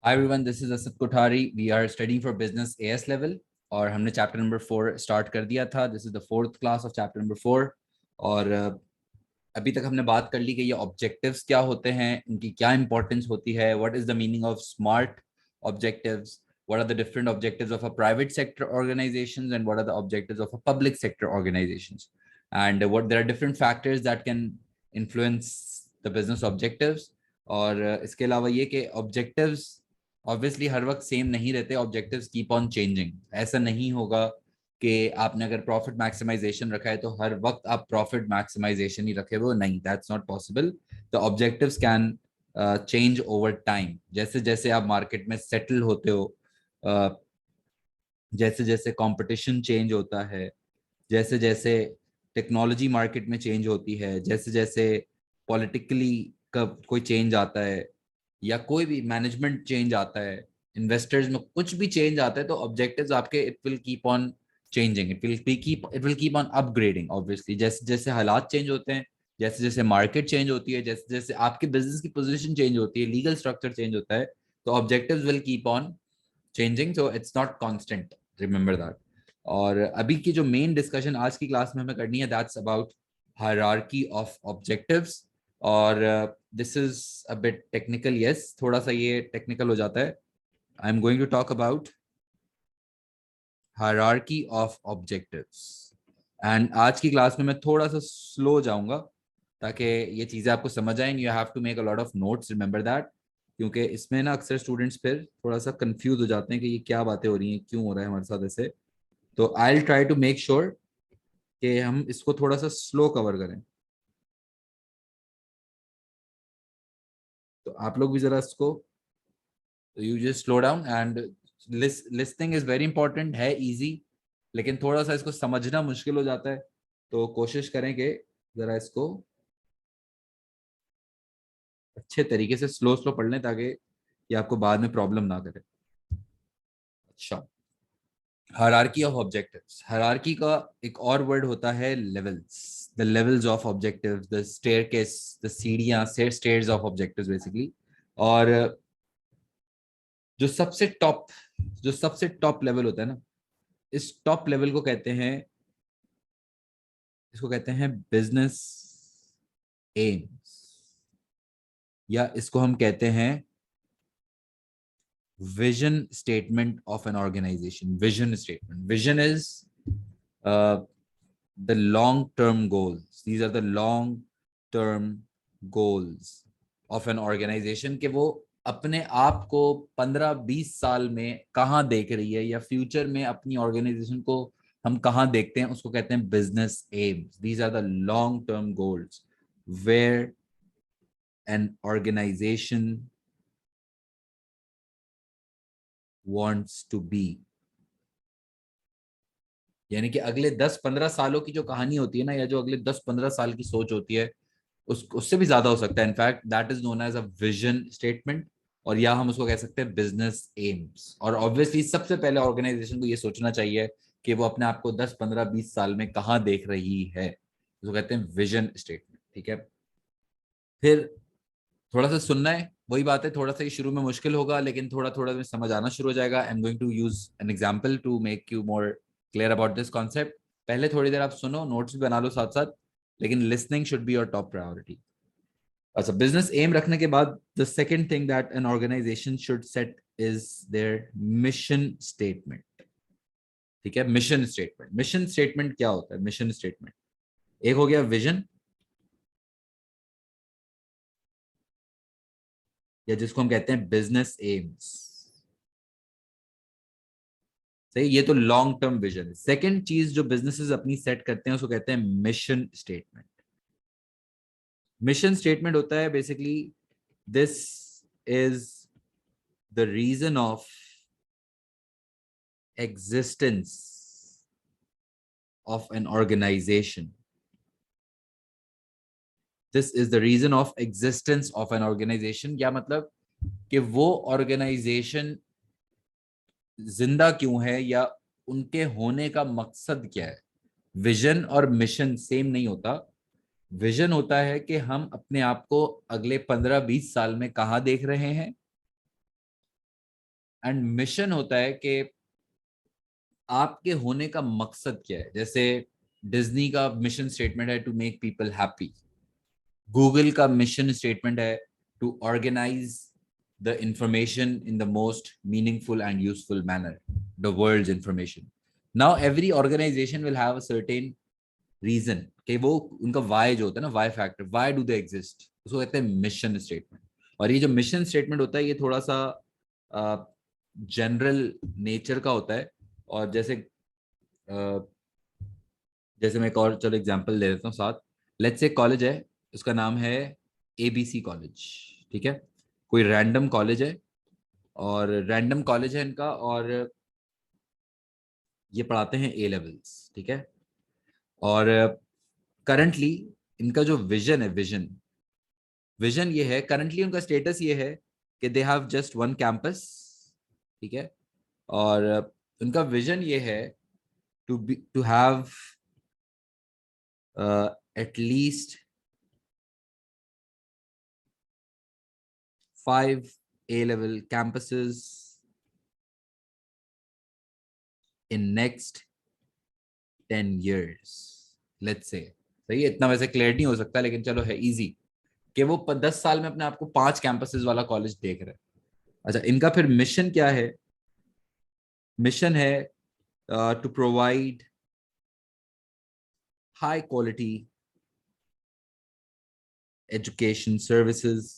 Hi everyone, this is Asad Kothari. We are studying for business AS level और हमने chapter number 4 start कर दिया था. This is the fourth class of chapter number 4. और अभी तक हमने बात कर ली कि ये ऑब्जेक्टिव्स क्या होते हैं, इनकी क्या इंपॉर्टेंस होती है, what is the meaning of smart objectives, what are the different objectives of a private sector organizations and what are the objectives of a public sector organizations, and what there are different factors that can influence the business objectives. और इसके अलावा ये कि objectives obviously हर वक्त same नहीं रहते. Objectives keep on changing. ऐसा नहीं होगा कि आपने अगर प्रॉफिट मैक्सिमाइजेशन रखा है तो हर वक्त आप प्रॉफिट मैक्सिमाइजेशन ही रखे हुए. नहीं, that's not possible. The objectives can change over time. जैसे जैसे आप मार्केट में सेटल होते हो, जैसे जैसे कंपटीशन चेंज होता है, जैसे जैसे टेक्नोलॉजी मार्केट में चेंज होती है, जैसे जैसे पॉलिटिकली का कोई चेंज आता है या कोई भी मैनेजमेंट चेंज आता है, इन्वेस्टर्स में कुछ भी चेंज आता है, तो ऑब्जेक्टिव्स आपके it will keep on changing. It will keep on upgrading. Obviously जैसे जैसे हालात चेंज होते हैं, जैसे जैसे मार्केट चेंज होती है, जैसे जैसे आपके बिजनेस की पोजीशन चेंज होती है, लीगल स्ट्रक्चर चेंज होता है, तो objectives will keep on changing. So it's not constant, remember that. और अभी की जो मेन डिस्कशन आज की क्लास में हमें करनी है, that's about hierarchy of objectives. और this is a bit technical. Yes, थोड़ा सा ये टेक्निकल हो जाता है. I am going to talk about hierarchy of objectives. And आज की क्लास में मैं थोड़ा सा स्लो जाऊंगा ताकि ये चीज़ें आपको समझ आए. You have to make a lot of notes, remember that. क्योंकि इसमें ना अक्सर स्टूडेंट्स फिर थोड़ा सा कंफ्यूज हो जाते हैं कि ये क्या बातें हो रही हैं, क्यों हो रहा है हमारे साथ ऐसे. तो I will try to make sure कि हम इसको थोड़ा सा स्लो कवर करें. तो आप लोग भी जरा इसको, you just slow down. And listing is very important. है इजी, लेकिन थोड़ा सा इसको समझना मुश्किल हो जाता है. तो कोशिश करें कि जरा इसको अच्छे तरीके से स्लो स्लो पढ़ लें ताकि ये आपको बाद में प्रॉब्लम ना करे. अच्छा, हायरार्की ऑफ ऑब्जेक्टिव्स. हायरार्की का एक और वर्ड होता है levels. The levels of objectives, the staircase, the सीढ़ियां, स्टेयर्स ऑफ ऑब्जेक्टिव्स बेसिकली. और जो सबसे टॉप जो सबसे टॉप लेवल होता है ना, इस टॉप लेवल को कहते हैं, इसको कहते हैं बिजनेस एम्स, या इसको हम कहते हैं vision statement of an organization. Vision statement. Vision is the long term goals. These are the long term goals of an organization कि वो अपने आप को 15-20 साल में कहाँ देख रही है, या फ्यूचर में अपनी ऑर्गेनाइजेशन को हम कहाँ देखते हैं, उसको कहते हैं business aims. These are the long term goals where an organization wants to be. यानी कि अगले 10-15 सालों की जो कहानी होती है ना, या जो अगले 10-15 साल की सोच होती है, उससे भी ज्यादा हो सकता है. In fact that is known as a vision statement. और या हम उसको कह सकते हैं बिजनेस एम्स. और ऑब्वियसली सबसे पहले ऑर्गेनाइजेशन को ये सोचना चाहिए कि वो अपने आप को 10-15-20 साल में कहाँ देख रही है. उसको कहते हैं विजन स्टेटमेंट. ठीक है, फिर थोड़ा सा सुनना है. वही बात है, थोड़ा सा ये शुरू में मुश्किल होगा, लेकिन थोड़ा थोड़ा में समझ आना शुरू हो जाएगा. I am going to use an example to make you more clear about this concept. पहले थोड़ी देर आप सुनो, नोट्स भी बना लो साथ साथ, लेकिन listening should be your top priority. अच्छा, बिजनेस एम रखने के बाद the second thing that an organization should set is their mission statement. ठीक है, मिशन स्टेटमेंट. मिशन स्टेटमेंट क्या होता है? मिशन स्टेटमेंट एक हो गया विजन, या जिसको हम कहते हैं बिजनेस एम्स. सही, ये तो लॉन्ग टर्म विजन है. सेकंड चीज जो बिजनेसेस अपनी सेट करते हैं उसको कहते हैं मिशन स्टेटमेंट. मिशन स्टेटमेंट होता है basically, this is the reason of existence of an organization. This is the reason of existence of an organization. क्या मतलब कि वो ऑर्गेनाइजेशन जिंदा क्यों है, या उनके होने का मकसद क्या है. विजन और मिशन सेम नहीं होता. विजन होता है कि हम अपने आप को अगले 15-20 साल में कहाँ देख रहे हैं, एंड मिशन होता है कि आपके होने का मकसद क्या है। जैसे डिज्नी का मिशन स्टेटमेंट है to make people happy, Google का मिशन स्टेटमेंट है to organize the information in the most meaningful and useful manner, the world's information. Now every organization will have a certain reason कि वो उनका why जो होता है ना, why factor, why do they exist, उसको कहते हैं मिशन स्टेटमेंट। और ये जो मिशन स्टेटमेंट होता है ये थोड़ा सा जनरल नेचर का होता है। और जैसे जैसे मैं एक और चलो एग्जांपल दे देता हूँ साथ। लेट्स से कॉलेज है, उसका नाम है एबीसी कॉलेज, ठीक है। कोई रैंडम कॉलेज है, और रैंडम कॉलेज है इनका, और ये पढ़ाते हैं ए लेवल्स, ठीक है। और करंटली इनका जो विजन है, विजन विजन ये है, करंटली उनका स्टेटस ये है कि they have just one campus, ठीक है। और उनका विजन ये है to have at least 5 A level campuses in next 10 years, let's say। सही है, इतना वैसे क्लियर नहीं हो सकता, लेकिन चलो है इजी कि वो 10 साल में अपने आप को 5 कैंपसेस वाला कॉलेज देख रहे हैं। अच्छा, इनका फिर मिशन क्या है? मिशन है to provide high quality education services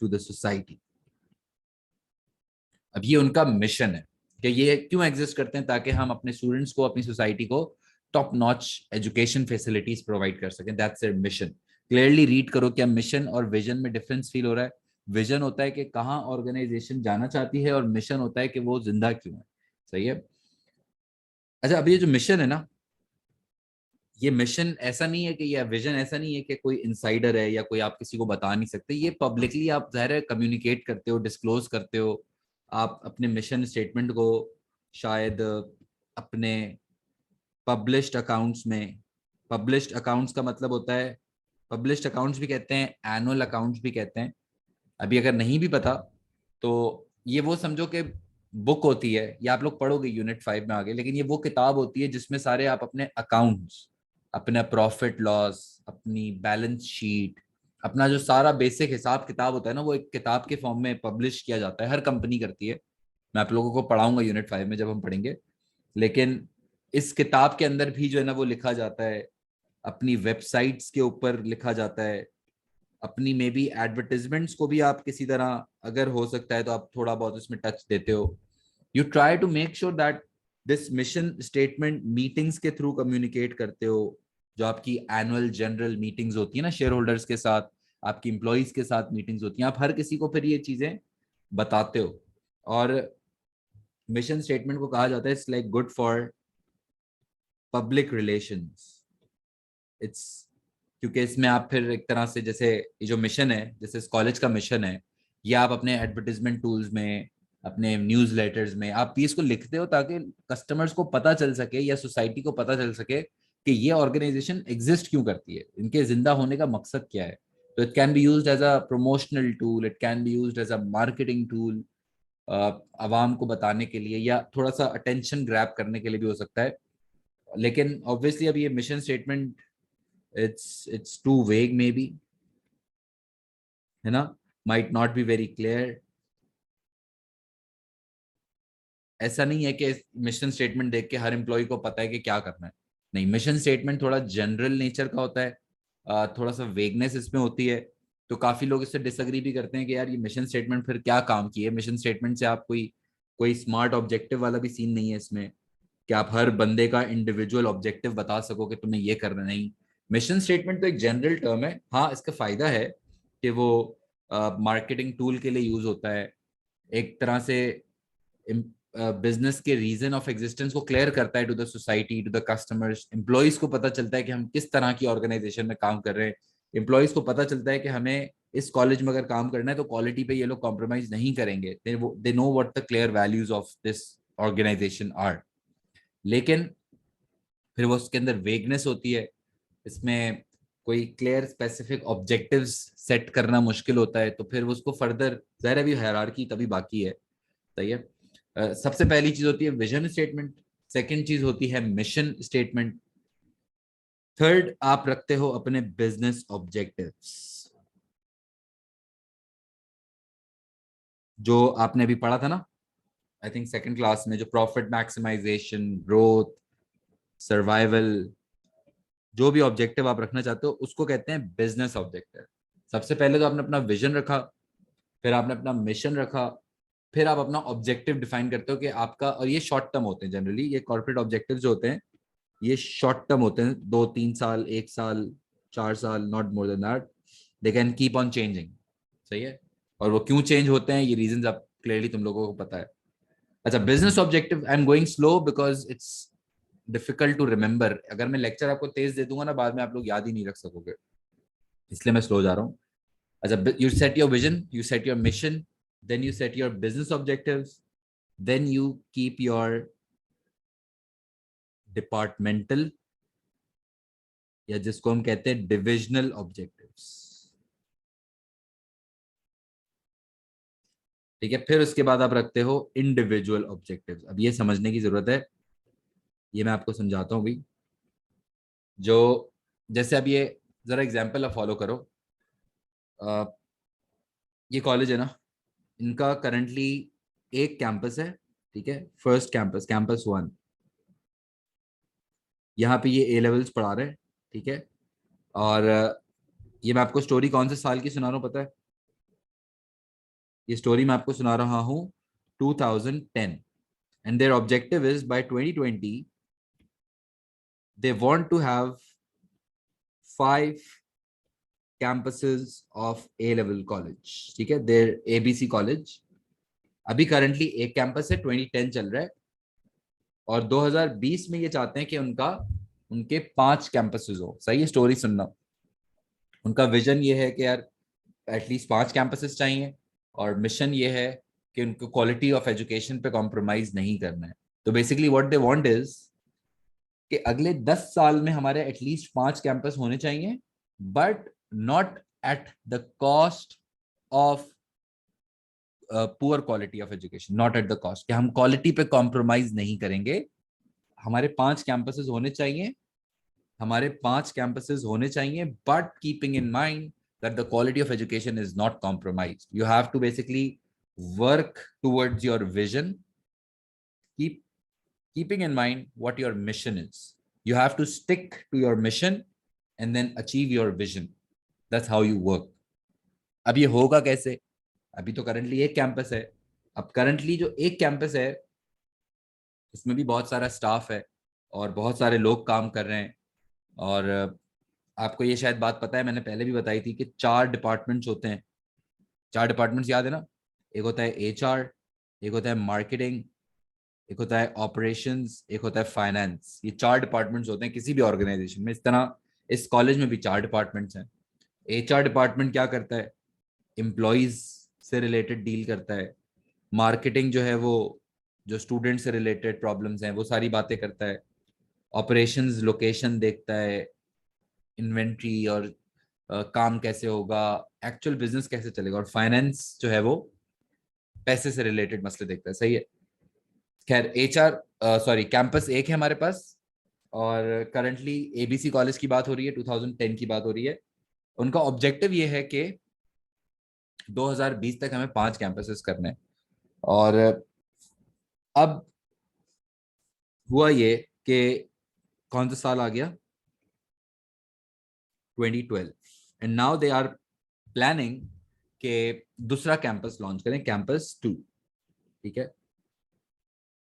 to the society. अब ये उनका मिशन है कि ये क्यों एग्जिस्ट करते हैं, ताकि हम अपने स्टूडेंट्स को, अपनी सोसाइटी को top notch education facilities provide कर सकें। That's there mission. Clearly read करो, क्या मिशन और विजन में डिफरेंस फील हो रहा है? विजन होता है कि कहाँ ऑर्गेनाइजेशन जाना चाहती है, और मिशन होता है कि वो जिंदा क्यों है। सही है। अच्छा, अब ये जो मिशन है ना, ये मिशन ऐसा नहीं है कि, या विजन ऐसा नहीं है कि कोई इनसाइडर है या कोई आप किसी को बता नहीं सकते। ये पब्लिकली आप ज़ाहिर है कम्युनिकेट करते हो, डिस्क्लोज करते हो। आप अपने मिशन स्टेटमेंट को शायद अपने पब्लिश्ड अकाउंट्स में, पब्लिश्ड अकाउंट्स का मतलब होता है, पब्लिश्ड अकाउंट्स भी कहते हैं, एनुअल अकाउंट्स भी कहते हैं। अभी अगर नहीं भी पता तो ये वो समझो कि बुक होती है, या आप लोग पढ़ोगे यूनिट 5 में आगे, लेकिन ये वो किताब होती है जिसमें सारे आप अपने अकाउंट्स, अपना प्रॉफिट लॉस, अपनी बैलेंस शीट, अपना जो सारा बेसिक हिसाब किताब होता है ना, वो एक किताब के फॉर्म में पब्लिश किया जाता है। हर कंपनी करती है। मैं आप लोगों को पढ़ाऊंगा यूनिट 5 में जब हम पढ़ेंगे। लेकिन इस किताब के अंदर भी जो है ना वो लिखा जाता है, अपनी वेबसाइट्स के ऊपर लिखा जाता है, अपनी मे बी एडवर्टीजमेंट्स को भी आप किसी तरह अगर हो सकता है तो आप थोड़ा बहुत उसमें टच देते हो। You try to make sure that this mission statement meetings के थ्रू कम्युनिकेट करते हो। जो आपकी एनुअल जनरल मीटिंग्स होती है ना शेयर होल्डर्स के साथ, आपकी इंप्लॉइज के साथ मीटिंग्स होती हैं, आप हर किसी को फिर ये चीजें बताते हो। और मिशन स्टेटमेंट को कहा जाता है it's like good for public relations. It's, क्योंकि इसमें आप फिर एक तरह से, जैसे ये जो मिशन है, जैसे इस कॉलेज का मिशन है, ये आप अपने एडवर्टीजमेंट टूल्स में, अपने न्यूज लेटर्स में आप भी इसको लिखते हो, ताकि कस्टमर्स को पता चल सके या सोसाइटी को पता चल सके कि ये ऑर्गेनाइजेशन एग्जिस्ट क्यों करती है, इनके जिंदा होने का मकसद क्या है। तो it can be used as a promotional tool, it can be used as a marketing tool, आवाम को बताने के लिए, या थोड़ा सा अटेंशन ग्रैब करने के लिए भी हो सकता है। लेकिन ऑब्वियसली अब ये mission statement, it's too vague maybe, है ना, might not be very clear। ऐसा नहीं है कि मिशन स्टेटमेंट देख के हर एम्प्लॉय को पता है कि क्या करना है। नहीं, मिशन स्टेटमेंट थोड़ा जनरल नेचर का होता है, थोड़ा सा वेगनेस इसमें होती है। तो काफी लोग इससे डिसएग्री भी करते हैं कि यार ये मिशन स्टेटमेंट फिर क्या काम की है। मिशन स्टेटमेंट से आप कोई कोई स्मार्ट ऑब्जेक्टिव वाला भी सीन नहीं है इसमें, कि आप हर बंदे का इंडिविजुअल ऑब्जेक्टिव बता सको कि तुम्हें ये करना। नहीं, मिशन स्टेटमेंट तो एक जनरल टर्म है। हाँ, इसका फायदा है कि वो मार्केटिंग टूल के लिए यूज होता है, एक तरह से बिजनेस के रीजन ऑफ एग्जिस्टेंस को क्लियर करता है to the society, to the customers. Employees को पता चलता है कि हम किस तरह की ऑर्गेनाइजेशन में काम कर रहे हैं। एम्प्लॉयज को पता चलता है कि हमें इस कॉलेज में अगर काम करना है तो क्वालिटी पे ये लोग कॉम्प्रोमाइज नहीं करेंगे। They know what the clear values of this organization are. लेकिन फिर वो उसके अंदर वेगनेस होती है इसमें। कोई क्लियर स्पेसिफिक ऑब्जेक्टिव्स सेट करना मुश्किल होता है, तो फिर उसको फर्दर, ज़ाहिर है अभी हायरार्की तभी बाकी है। सही है। सबसे पहली चीज होती है विजन स्टेटमेंट, सेकंड चीज होती है मिशन स्टेटमेंट, थर्ड आप रखते हो अपने बिजनेस ऑब्जेक्टिव्स, जो आपने अभी पढ़ा था ना, आई थिंक सेकंड क्लास में, जो प्रॉफिट मैक्सिमाइजेशन, ग्रोथ, सर्वाइवल, जो भी ऑब्जेक्टिव आप रखना चाहते हो उसको कहते हैं बिजनेस ऑब्जेक्टिव। सबसे पहले तो आपने अपना विजन रखा, फिर आपने अपना मिशन रखा, फिर आप अपना ऑब्जेक्टिव डिफाइन करते हो कि आपका, और ये शॉर्ट टर्म होते हैं जनरली, ये कॉर्पोरेट ऑब्जेक्टिव जो होते हैं ये शॉर्ट टर्म होते हैं, 2-3 साल, 1 साल, 4 साल, not more than that. They can keep on changing. सही है। और वो क्यों चेंज होते हैं ये रीजंस आप क्लियरली तुम लोगों को पता है। अच्छा, business objective, I am going slow because it's difficult to remember. अगर मैं लेक्चर आपको तेज दे दूंगा ना, बाद में आप लोग याद ही नहीं रख सकोगे, इसलिए मैं स्लो जा रहा हूँ। अच्छा, you set your vision, you set your mission, then you set your business objectives, then you keep your departmental, या जिसको हम कहते हैं डिविजनल ऑब्जेक्टिव्स। ठीक है, फिर उसके बाद आप रखते हो इंडिविजुअल ऑब्जेक्टिव्स। अब ये समझने की जरूरत है, ये मैं आपको समझाता हूँ भाई। जो, जैसे अब ये जरा एग्जांपल आप फॉलो करो। अ, ये कॉलेज है ना, इनका करंटली एक कैंपस है। ठीक है, फर्स्ट कैंपस, कैंपस 1, यहाँ पे ये ए लेवल्स पढ़ा रहे हैं। ठीक है। और ये मैं आपको स्टोरी कौन से साल की सुना रहा हूँ पता है? ये स्टोरी मैं आपको सुना रहा हूँ 2010। And there objective is by 2020 they want to have 5 campuses of A level college। ठीक है, देयर ABC कॉलेज। अभी करंटली एक कैंपस है, 2010 चल रहा है, और 2020 में ये चाहते हैं कि उनके 5 कैंपसेस हो। सही है, स्टोरी सुनना। उनका विजन ये है कि यार एटलीस्ट 5 कैंपसेस चाहिए, और मिशन ये है कि उनको क्वालिटी ऑफ एजुकेशन पे कॉम्प्रोमाइज नहीं करना है। तो basically what they want is कि अगले 10 साल में हमारे एटलीस्ट 5 कैंपस होने चाहिए, but not at the cost of poor quality of education. Not at the cost, कि हम क्वालिटी पे कॉम्प्रोमाइज नहीं करेंगे। हमारे 5 कैंपसेस होने चाहिए, हमारे 5 कैंपसेस होने चाहिए, but keeping in mind that the quality of education is not compromised. You have to basically work towards your vision, keeping in mind what your mission is. You have to stick to your mission and then achieve your vision. That's how you work. अब ये होगा कैसे? अभी तो currently एक campus है। अब currently जो एक कैंपस है उसमें भी बहुत सारा स्टाफ है और बहुत सारे लोग काम कर रहे हैं। और आपको ये शायद बात पता है, मैंने पहले भी बताई थी कि 4 डिपार्टमेंट्स होते हैं। 4 डिपार्टमेंट्स याद है ना? एक होता है HR, एक होता है मार्केटिंग, एक होता है ऑपरेशंस, एक होता है फाइनेंस। ये 4 डिपार्टमेंट्स होते हैं किसी भी ऑर्गेनाइजेशन में। इस तरह इस कॉलेज में भी 4 डिपार्टमेंट्स हैं। HR डिपार्टमेंट क्या करता है? एम्प्लॉयज से रिलेटेड डील करता है। मार्केटिंग जो है वो जो स्टूडेंट से रिलेटेड प्रॉब्लम्स हैं वो सारी बातें करता है। ऑपरेशंस लोकेशन देखता है, इन्वेंट्री और काम कैसे होगा, एक्चुअल बिजनेस कैसे चलेगा। और फाइनेंस जो है वो पैसे से रिलेटेड मसले देखता है। सही है। खैर, HR, सॉरी, कैंपस एक है हमारे पास, और करंटली ABC कॉलेज की बात हो रही है, 2010 की बात हो रही है। उनका ऑब्जेक्टिव ये है कि 2020 तक हमें 5 कैंपसेस करने हैं। और अब हुआ ये कि कौन सा साल आ गया? 2012। And now they are planning के दूसरा कैंपस लॉन्च करें, कैंपस 2। ठीक है।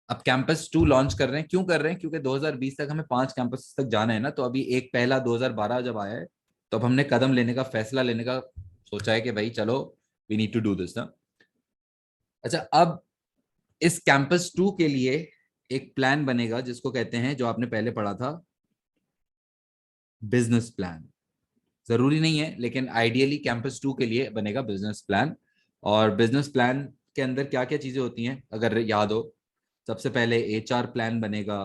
अब कैंपस 2 लॉन्च कर रहे हैं, क्यों कर रहे हैं? क्योंकि 2020 तक हमें 5 कैंपस तक जाना है ना। तो अभी एक पहला 2012 जब आया है, तो अब हमने कदम लेने का, फैसला लेने का सोचा है कि भाई चलो, we need to do this ना। अच्छा, अब इस कैंपस 2 के लिए एक प्लान बनेगा जिसको कहते हैं, जो आपने पहले पढ़ा था, बिजनेस प्लान। जरूरी नहीं है, लेकिन आइडियली कैंपस 2 के लिए बनेगा बिजनेस प्लान। और बिजनेस प्लान के अंदर क्या क्या चीजें होती हैं अगर याद हो? सबसे पहले HR प्लान बनेगा,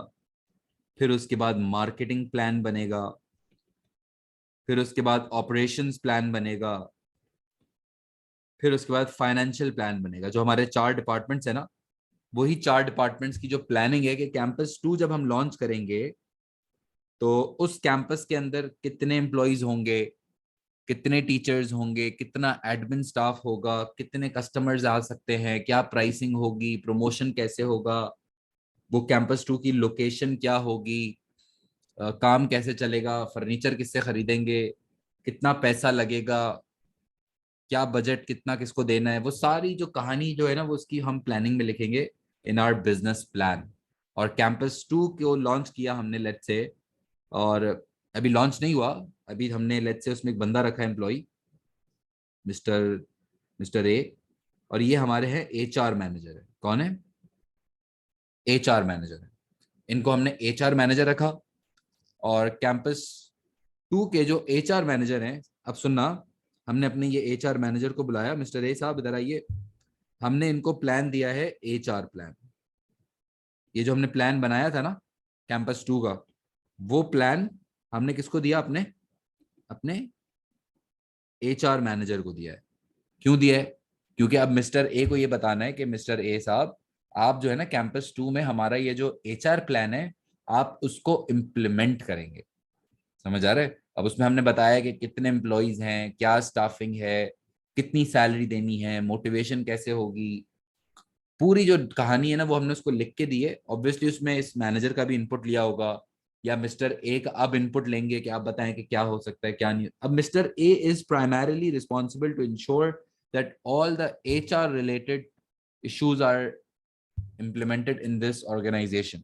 फिर उसके बाद मार्केटिंग प्लान बनेगा, फिर उसके बाद ऑपरेशंस प्लान बनेगा, फिर उसके बाद फाइनेंशियल प्लान बनेगा। जो हमारे 4 डिपार्टमेंट्स है ना, वही 4 डिपार्टमेंट्स की जो प्लानिंग है कि कैंपस 2 जब हम लॉन्च करेंगे तो उस कैंपस के अंदर कितने एम्प्लॉयज होंगे, कितने टीचर्स होंगे, कितना एडमिन स्टाफ होगा, कितने कस्टमर्स आ सकते हैं, क्या प्राइसिंग होगी, प्रमोशन कैसे होगा, वो कैंपस 2 की लोकेशन क्या होगी, काम कैसे चलेगा, फर्नीचर किससे खरीदेंगे, कितना पैसा लगेगा, क्या बजट कितना किसको देना है, वो सारी जो कहानी जो है ना वो उसकी हम प्लानिंग में लिखेंगे इन आवर बिजनेस प्लान। और कैंपस 2 को लॉन्च किया हमने लेट्स से, और अभी लॉन्च नहीं हुआ, अभी हमने लेट्स से उसमें एक बंदा रखा है एम्प्लॉय, मिस्टर मिस्टर ए, और ये हमारे हैं एचआर मैनेजर है। कौन है? एचआर मैनेजर है। इनको हमने एचआर मैनेजर रखा। और कैंपस 2 के जो एचआर मैनेजर हैं, अब सुनना, हमने अपने ये एचआर मैनेजर को बुलाया, मिस्टर ए साहब इधर आइए। हमने इनको प्लान दिया है एचआर प्लान। ये जो हमने प्लान बनाया था ना कैंपस 2 का, वो प्लान हमने किसको दिया? अपने अपने एचआर मैनेजर को दिया है। क्यों दिया है? क्योंकि अब मिस्टर ए को ये बताना है कि मिस्टर ए साहब, आप जो है ना कैंपस 2 में हमारा ये जो एचआर प्लान है आप उसको इम्प्लीमेंट करेंगे। समझ आ रहा है? अब उसमें हमने बताया कि कितने एम्प्लॉयज हैं, क्या स्टाफिंग है, कितनी सैलरी देनी है, मोटिवेशन कैसे होगी, पूरी जो कहानी है ना वो हमने उसको लिख के दी है। ऑब्वियसली उसमें इस मैनेजर का भी इनपुट लिया होगा, या मिस्टर ए का अब इनपुट लेंगे कि आप बताएं कि क्या हो सकता है क्या नहीं। अब Mister A is primarily responsible to ensure that all the HR related issues are implemented in this organization.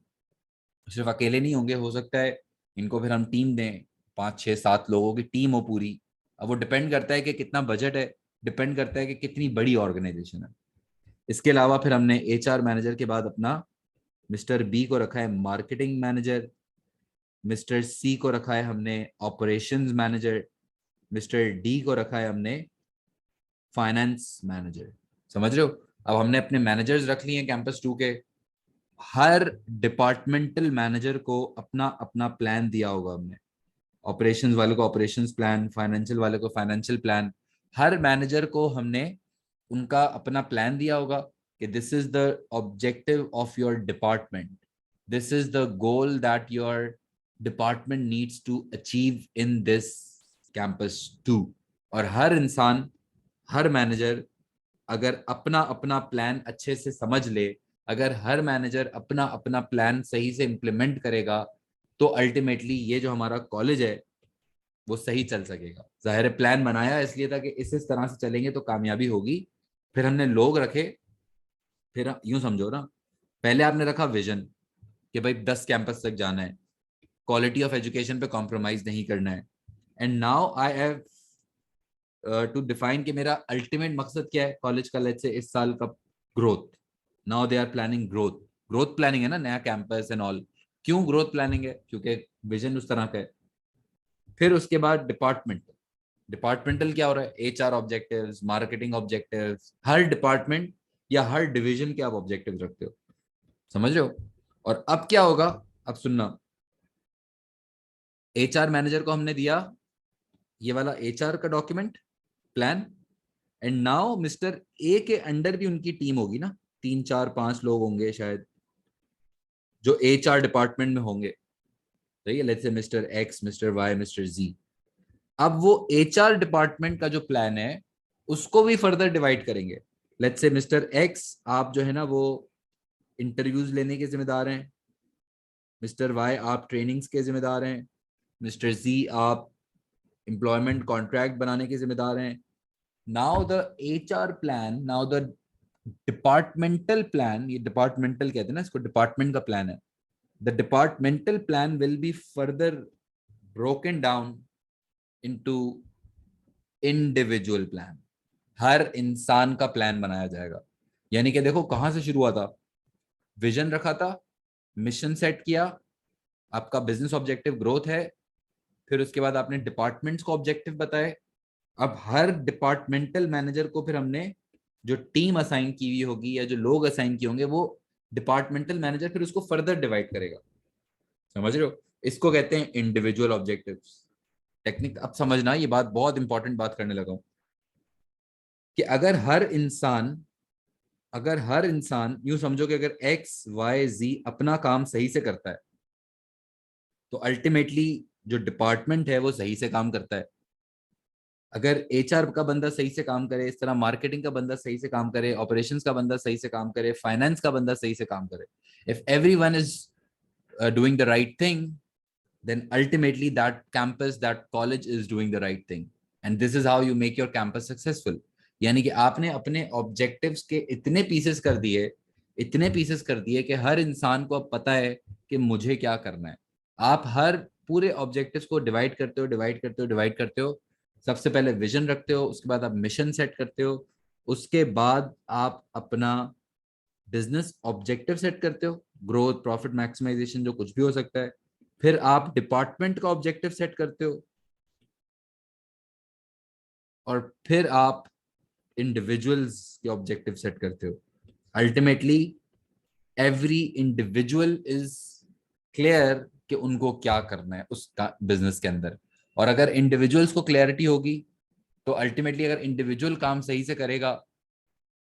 सिर्फ अकेले नहीं होंगे, हो सकता है इनको फिर हम टीम दें, 5 6 7 लोगों की टीम हो पूरी। अब वो डिपेंड करता है कि कितना बजट है, डिपेंड करता है कि कितनी बड़ी ऑर्गेनाइजेशन है। इसके अलावा फिर हमने एचआर मैनेजर के बाद अपना मिस्टर बी को रखा है मार्केटिंग मैनेजर, मिस्टर सी को रखा है हमने ऑपरेशंस मैनेजर, मिस्टर डी को रखा है हमने फाइनेंस मैनेजर। समझ रहे हो? अब हमने अपने मैनेजर्स रख लिए हैं कैंपस 2 के। हर डिपार्टमेंटल मैनेजर को अपना अपना प्लान दिया होगा हमने। ऑपरेशंस वाले को ऑपरेशंस प्लान, फाइनेंशियल वाले को फाइनेंशियल प्लान। हर मैनेजर को हमने उनका अपना प्लान दिया होगा कि this is the objective of your department, this is the goal that your department needs to achieve in this campus 2। और हर इंसान, हर मैनेजर अगर अपना अपना प्लान अच्छे से समझ ले, अगर हर मैनेजर अपना अपना प्लान सही से इम्प्लीमेंट करेगा, तो अल्टीमेटली ये जो हमारा कॉलेज है वो सही चल सकेगा। जाहिर है प्लान बनाया इसलिए था कि इस तरह से चलेंगे तो कामयाबी होगी। फिर हमने लोग रखे। फिर यूं समझो ना, पहले आपने रखा विजन कि भाई 10 कैंपस तक जाना है, क्वालिटी ऑफ एजुकेशन पे कॉम्प्रोमाइज नहीं करना है। And now I have to define कि मेरा अल्टीमेट मकसद क्या है कॉलेज का, लेट्स से इस साल का growth. Now they are planning growth. Growth planning है ना, नया कैंपस एंड ऑल। क्यों ग्रोथ प्लानिंग है? क्योंकि विजन उस तरह का है। फिर उसके बाद डिपार्टमेंट, डिपार्टमेंटल क्या हो रहा है? HR objectives, marketing objectives. हर डिपार्टमेंट या हर डिवीजन के आप ऑब्जेक्टिव्स रखते हो। समझ रहे हो? और अब क्या होगा, अब सुनना। एचआर मैनेजर को हमने दिया ये वाला एचआर का document plan. And now mister A के अंडर भी उनकी टीम होगी ना, 3 4 5 लोग होंगे शायद जो एचआर डिपार्टमेंट में होंगे। सही है? Let's say mister X, mister Y, mister Z. अब वो एचआर डिपार्टमेंट का जो प्लान है उसको भी फर्दर डिवाइड करेंगे। लेट्स से मिस्टर एक्स, आप जो है ना वो इंटरव्यूज लेने के जिम्मेदार हैं। मिस्टर वाई, आप ट्रेनिंग्स के जिम्मेदार हैं। मिस्टर जी, आप एम्प्लॉयमेंट कॉन्ट्रैक्ट बनाने के जिम्मेदार हैं। Now the HR plan, now the departmental plan, ये डिपार्टमेंटल कहते हैं ना इसको, डिपार्टमेंट का प्लान है। The departmental plan will be further broken down into individual plan. हर इंसान का प्लान बनाया जाएगा। यानी कि देखो कहां से शुरू हुआ था, विजन रखा था, मिशन सेट किया, आपका बिजनेस ऑब्जेक्टिव ग्रोथ है। फिर उसके बाद आपने डिपार्टमेंट्स को ऑब्जेक्टिव बताए। अब हर डिपार्टमेंटल मैनेजर को फिर हमने जो टीम असाइन की हुई होगी या जो लोग असाइन किए होंगे, वो डिपार्टमेंटल मैनेजर फिर उसको फर्दर डिवाइड करेगा। समझ रहे हो? इसको कहते हैं इंडिविजुअल ऑब्जेक्टिव्स। टेक्निक, अब समझना, ये बात बहुत इंपॉर्टेंट बात करने लगा हूं कि अगर हर इंसान यूं समझो कि अगर एक्स वाई जी अपना काम सही से करता है तो अल्टीमेटली जो डिपार्टमेंट है वो सही से काम करता है। अगर एचआर का बंदा सही से काम करे, इस तरह मार्केटिंग का बंदा सही से काम करे, ऑपरेशंस का बंदा सही से काम करे, फाइनेंस का बंदा सही से काम करे, if everyone is doing the right thing, then ultimately that campus, that college is doing the right thing, and this is how you make your campus successful। यानी कि आपने अपने ऑब्जेक्टिव्स के इतने पीसेस कर दिए कि हर इंसान को अब पता है कि मुझे क्या करना है। आप हर पूरे ऑब्जेक्टिव्स को डिवाइड करते हो। सबसे पहले विजन रखते हो, उसके बाद आप मिशन सेट करते हो, उसके बाद आप अपना बिजनेस ऑब्जेक्टिव सेट करते हो, ग्रोथ, प्रॉफिट मैक्सिमाइजेशन, जो कुछ भी हो सकता है। फिर आप डिपार्टमेंट का ऑब्जेक्टिव सेट करते हो, और फिर आप इंडिविजुअल्स के ऑब्जेक्टिव सेट करते हो। Ultimately every individual is clear कि उनको क्या करना है उस बिजनेस के अंदर। और अगर इंडिविजुअल्स को क्लैरिटी होगी तो अल्टीमेटली अगर इंडिविजुअल काम सही से करेगा,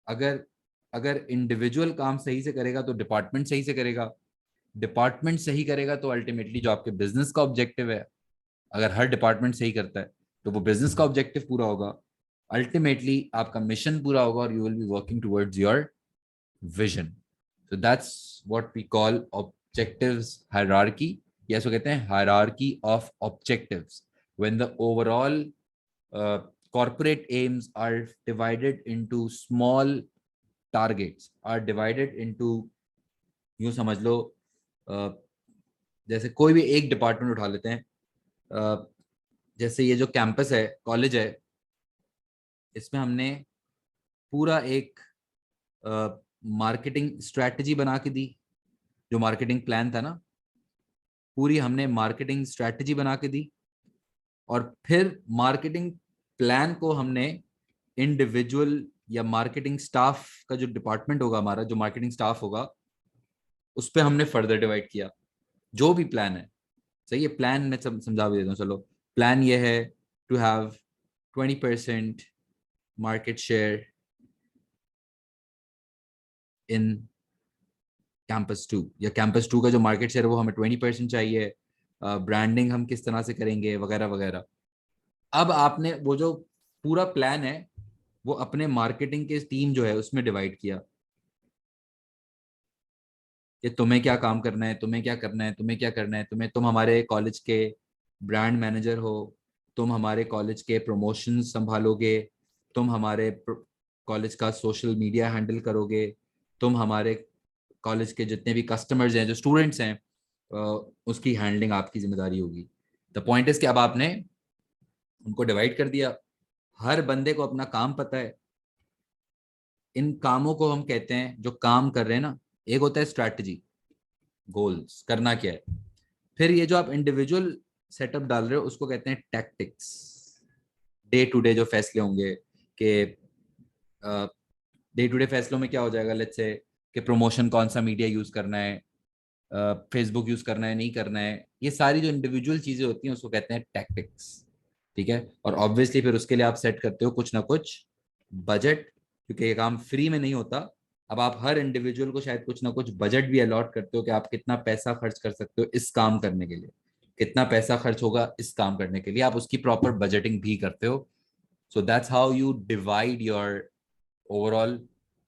अगर अगर इंडिविजुअल काम सही से करेगा तो डिपार्टमेंट सही से करेगा, डिपार्टमेंट सही करेगा तो अल्टीमेटली जो आपके बिजनेस का ऑब्जेक्टिव है, अगर हर डिपार्टमेंट सही करता है तो वो बिजनेस का ऑब्जेक्टिव पूरा होगा, अल्टीमेटली आपका मिशन पूरा होगा, और you will be working towards your vision. So that's what we call objectives hierarchy, या इसको कहते हैं hierarchy of objectives. When the overall corporate aims are divided into small targets, are divided into, यूं समझ लो, जैसे कोई भी एक डिपार्टमेंट उठा लेते हैं, जैसे ये जो कैंपस है, कॉलेज है, इसमें हमने पूरा एक मार्केटिंग स्ट्रैटेजी बना के दी। जो मार्केटिंग प्लान था ना, पूरी हमने मार्केटिंग स्ट्रैटेजी बना के दी, और फिर मार्केटिंग प्लान को हमने इंडिविजुअल या मार्केटिंग स्टाफ का जो डिपार्टमेंट होगा, हमारा जो मार्केटिंग स्टाफ होगा, उस पर हमने फर्दर डिवाइड किया। जो भी प्लान है, सही है, प्लान में समझा भी देता हूँ, चलो। प्लान ये है to have 20% market share in campus 2, या कैंपस 2 का जो मार्केट शेयर है वो हमें 20% चाहिए, ब्रांडिंग हम किस तरह से करेंगे, वगैरह वगैरह। अब आपने वो जो पूरा प्लान है वो अपने मार्केटिंग के टीम जो है उसमें डिवाइड किया कि तुम्हें क्या काम करना है, तुम्हें क्या करना है, तुम्हें क्या करना है, तुम हमारे कॉलेज के ब्रांड मैनेजर हो, तुम हमारे कॉलेज के प्रमोशन संभालोगे, तुम हमारे कॉलेज का सोशल मीडिया हैंडल करोगे, तुम हमारे कॉलेज के जितने भी कस्टमर्स हैं, जो स्टूडेंट्स हैं, उसकी हैंडलिंग आपकी जिम्मेदारी होगी। द पॉइंट इज कि अब आपने उनको डिवाइड कर दिया, हर बंदे को अपना काम पता है। इन कामों को हम कहते हैं, जो काम कर रहे हैं ना, एक होता है स्ट्रैटेजी, गोल्स, करना क्या है। फिर ये जो आप इंडिविजुअल सेटअप डाल रहे हो उसको कहते हैं टैक्टिक्स। डे टू डे जो फैसले होंगे कि डे टू डे फैसलों में क्या हो जाएगा, लेट्स से कि प्रमोशन कौन सा मीडिया यूज करना है, फेसबुक यूज करना है, नहीं करना है, ये सारी जो इंडिविजुअल चीजें होती हैं उसको कहते हैं टैक्टिक्स। ठीक है, और ऑब्वियसली फिर उसके लिए आप सेट करते हो कुछ ना कुछ बजट, क्योंकि ये काम फ्री में नहीं होता। अब आप हर इंडिविजुअल को शायद कुछ ना कुछ बजट भी अलॉट करते हो कि आप कितना पैसा खर्च कर सकते हो इस काम करने के लिए, कितना पैसा खर्च होगा इस काम करने के लिए, आप उसकी प्रॉपर बजटिंग भी करते हो। So that's how you divide your overall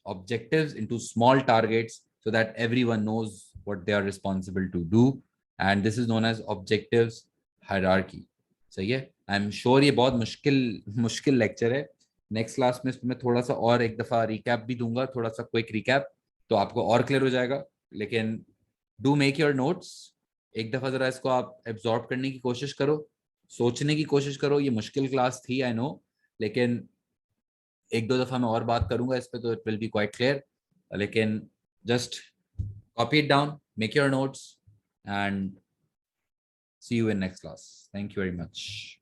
objectives into small targets so that everyone knows what they are responsible to do, and this is known as objectives hierarchy। सही है। आई एम श्योर ये बहुत मुश्किल मुश्किल lecture है। Next class में इसमें थोड़ा सा और एक दफा रिकैप भी दूंगा, थोड़ा सा क्विक रिकैप, तो आपको और क्लियर हो जाएगा। लेकिन डू मेक योर नोट्स, एक दफा जरा इसको आप एब्जॉर्ब करने की कोशिश करो, सोचने की कोशिश करो। ये मुश्किल क्लास थी, आई नो, लेकिन एक दो दफा मैं और बात करूंगा इस पे तो it will be quite clear. लेकिन just copy it down, make your notes, and see you in next class. Thank you very much.